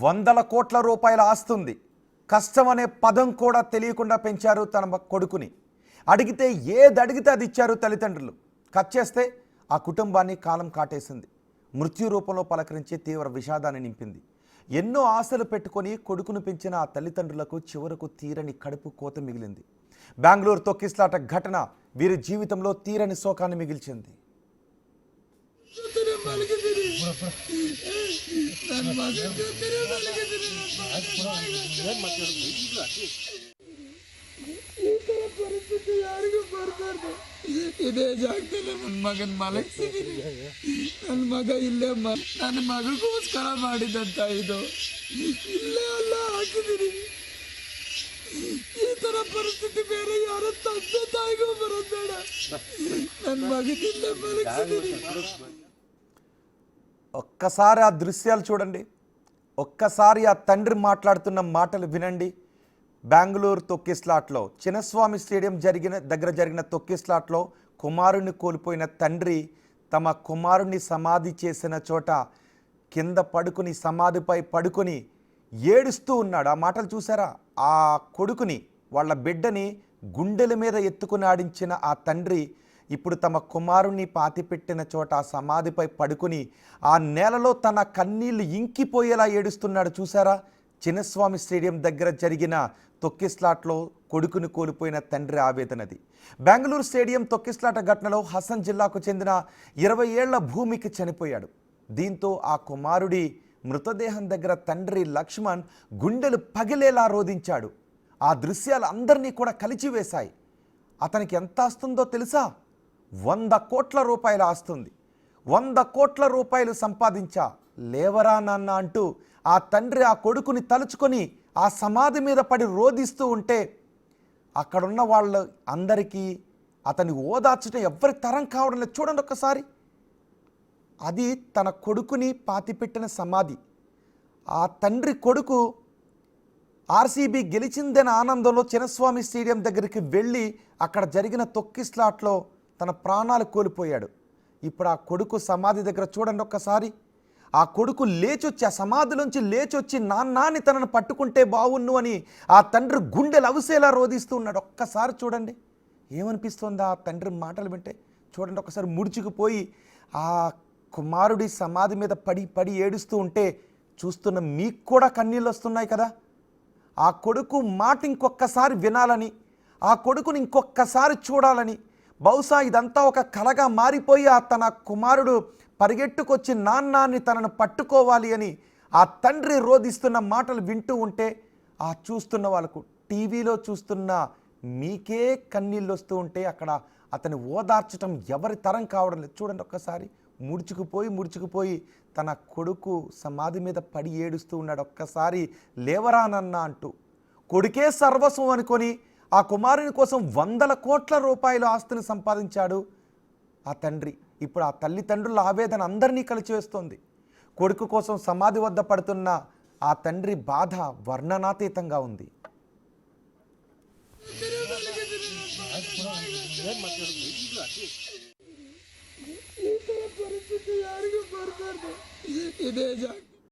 వందల కోట్ల రూపాయల ఆస్తుంది. కష్టం అనే పదం కూడా తెలియకుండా పెంచారు తన కొడుకుని. అడిగితే ఏది అడిగితే అది ఇచ్చారు తల్లిదండ్రులు. కట్ చేస్తే ఆ కుటుంబాన్ని కాలం కాటేసింది. మృత్యు రూపంలో పలకరించి తీవ్ర విషాదాన్ని నింపింది. ఎన్నో ఆశలు పెట్టుకొని కొడుకును పెంచిన ఆ తల్లిదండ్రులకు చివరకు తీరని కడుపు కోత మిగిలింది. బెంగళూరు తొక్కిస్లాట ఘటన వీరి జీవితంలో తీరని శోకాన్ని మిగిల్చింది. ಇದೇ ಜಾಗದಲ್ಲಿ ನನ್ನ ಮಗನ ಮಲಗಿಸಿದೀನಿ. ನನ್ನ ಮಗ ಇಲ್ಲೇ ನನ್ನ ಮಗಳಿಗೋಸ್ಕರ ಮಾಡಿದಂತ ಇದು ಇಲ್ಲೇ ಅಲ್ಲ ಹಾಕಿದೀನಿ. ಈ ತರ ಪರಿಸ್ಥಿತಿ ಬೇರೆ ಯಾರ ತಂದೆ ತಾಯಿಗೂ ಬರೋಬೇಡ. ನನ್ನ ಮಗನ ಇಲ್ಲೇ ಮಲಗಿಸಿದೀನಿ. ఒక్కసారి ఆ దృశ్యాలు చూడండి. ఒక్కసారి ఆ తండ్రి మాట్లాడుతున్న మాటలు వినండి. బెంగళూరు తొక్కిస్లాట్లో చిన్నస్వామి స్టేడియం దగ్గర జరిగిన తొక్కిస్లాట్లో కుమారుణ్ణి కోల్పోయిన తండ్రి తమ కుమారుణ్ణి సమాధి చేసిన చోట కింద పడుకుని సమాధిపై పడుకొని ఏడుస్తూ ఉన్నాడు. ఆ మాటలు చూసారా? ఆ కొడుకుని, వాళ్ళ బిడ్డని గుండెల మీద ఎత్తుకుని ఆడించిన ఆ తండ్రి ఇప్పుడు తమ కుమారుణ్ణి పాతిపెట్టిన చోట ఆ సమాధిపై పడుకుని ఆ నేలలో తన కన్నీళ్లు ఇంకిపోయేలా ఏడుస్తున్నాడు. చూసారా? చిన్నస్వామి స్టేడియం దగ్గర జరిగిన తొక్కిస్లాట్లో కొడుకుని కోల్పోయిన తండ్రి ఆవేదనది. బెంగళూరు స్టేడియం తొక్కిస్లాట ఘటనలో హసన్ జిల్లాకు చెందిన 20 ఏళ్ల భూమికి చనిపోయాడు. దీంతో ఆ కుమారుడి మృతదేహం దగ్గర తండ్రి లక్ష్మణ్ గుండెలు పగిలేలా రోధించాడు. ఆ దృశ్యాలు అందరినీ కూడా కలిచివేశాయి. అతనికి ఎంత ఆస్తుందో తెలుసా? 100 కోట్ల రూపాయలు ఆస్తుంది. 100 కోట్ల రూపాయలు సంపాదించా, లేవరా నాన్న అంటూ ఆ తండ్రి ఆ కొడుకుని తలుచుకొని ఆ సమాధి మీద పడి రోధిస్తూ ఉంటే అక్కడున్న వాళ్ళు అందరికీ అతని ఓదార్చడం ఎవరి తరం కావడం లేదు. చూడండి ఒక్కసారి. అది తన కొడుకుని పాతిపెట్టిన సమాధి. ఆ తండ్రి కొడుకు ఆర్సీబీ గెలిచిందనే ఆనందంలో చిన్నస్వామి స్టేడియం దగ్గరికి వెళ్ళి అక్కడ జరిగిన తొక్కిస్లాట్లో తన ప్రాణాలు కోల్పోయాడు. ఇప్పుడు ఆ కొడుకు సమాధి దగ్గర చూడండి ఒక్కసారి. ఆ కొడుకు లేచొచ్చి, ఆ సమాధిలోంచి లేచొచ్చి నాన్నని తనను పట్టుకుంటే బావున్ను అని ఆ తండ్రి గుండెలు అవిసేలా రోధిస్తూ ఉన్నాడు. ఒక్కసారి చూడండి. ఏమనిపిస్తుంది ఆ తండ్రి మాటలు వింటే? చూడండి ఒక్కసారి. ముడుచుకుపోయి ఆ కుమారుడి సమాధి మీద పడి పడి ఏడుస్తూ ఉంటే చూస్తున్న మీకు కూడా కన్నీళ్ళు వస్తున్నాయి కదా? ఆ కొడుకు మాట ఇంకొక్కసారి వినాలని, ఆ కొడుకుని ఇంకొక్కసారి చూడాలని, బహుశా ఇదంతా ఒక కలగా మారిపోయి ఆ తన కుమారుడు పరిగెట్టుకొచ్చి నాన్నని తనను పట్టుకోవాలి అని ఆ తండ్రి రోధిస్తున్న మాటలు వింటూ ఉంటే ఆ చూస్తున్న వాళ్ళకు, టీవీలో చూస్తున్న మీకే కన్నీళ్ళు వస్తూ ఉంటే అక్కడ అతని ఓదార్చడం ఎవరి తరం కావడం లేదు. చూడండి ఒక్కసారి. ముడుచుకుపోయి తన కొడుకు సమాధి మీద పడి ఏడుస్తూ ఉన్నాడు. ఒక్కసారి లేవరానన్న అంటూ కొడుకే సర్వస్వం అనుకొని ఆ కుమారుని కోసం 100 కోట్ల రూపాయల ఆస్తిని సంపాదించాడు ఆ తండ్రి. ఇప్పుడు ఆ తల్లిదండ్రుల ఆవేదన అందరినీ కలిచివేస్తోంది. కొడుకు కోసం సమాధి వద్ద పడుతున్న ఆ తండ్రి బాధ వర్ణనాతీతంగా ఉంది. ಈ ತರ ಪರಿಸ್ಥಿತಿ ಯಾರಿಗೂ ಬರಬಾರ್ದು. ಇದೇ ಜಾಗ